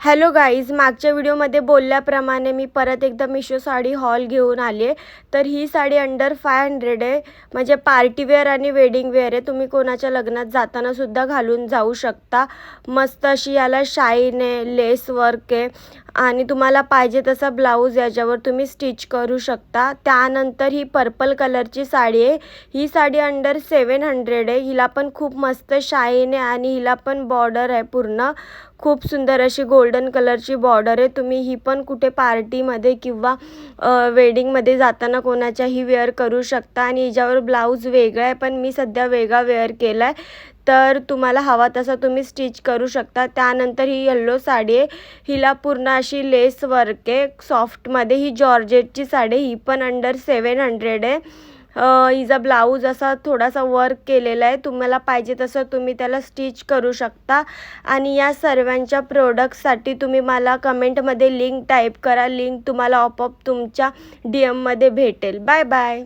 Hello guys, मागच्या व्हिडिओमध्ये बोलल्याप्रमाणे मी परत एकदा मिशो साडी हॉल घेऊन आली आहे. तर ही साडी अंडर 500 आहे, म्हणजे पार्टीवेअर आणि वेडिंग वेअर आहे. तुम्ही कोणाच्या लग्नात जातानासुद्धा घालून जाऊ शकता. मस्त अशी याला शाईन आहे, लेस वर्क आहे आणि तुम्हाला पाहिजे तसा ब्लाऊज याच्यावर तुम्ही स्टिच करू शकता. त्यानंतर ही पर्पल कलरची साडी आहे. ही साडी अंडर 700 आहे. हिला पण खूप मस्त शाईन आहे आणि हिला पण बॉर्डर आहे, पूर्ण खूप सुंदर अशी गोल्डन कलरची बॉर्डर आहे. तुम्ही ही पण कुठे पार्टीमध्ये किंवा वेडिंगमध्ये जाताना कोणाच्याही वेअर करू शकता. आणि हिच्यावर ब्लाऊज वेगळा आहे, पण मी सध्या वेगळा वेअर केला आहे, तर तुम्हाला हवा तसा तुम्ही स्टिच करू शकता. त्यानंतर ही येल्लो साडी आहे. हिला पूर्ण अशी लेस वर्क आहे सॉफ्टमध्ये. ही जॉर्जेटची साडी, ही पण अंडर 700 आहे. हिचा ब्लाऊज असा थोडासा वर्क केलेला आहे. तुम्हाला पाहिजे तसं तुम्ही त्याला स्टिच करू शकता. आणि या सर्वांच्या प्रोडक्ट्ससाठी तुम्ही मला कमेंटमध्ये लिंक टाईप करा. लिंक तुम्हाला आपोआप तुमच्या DM मध्ये भेटेल. Bye bye.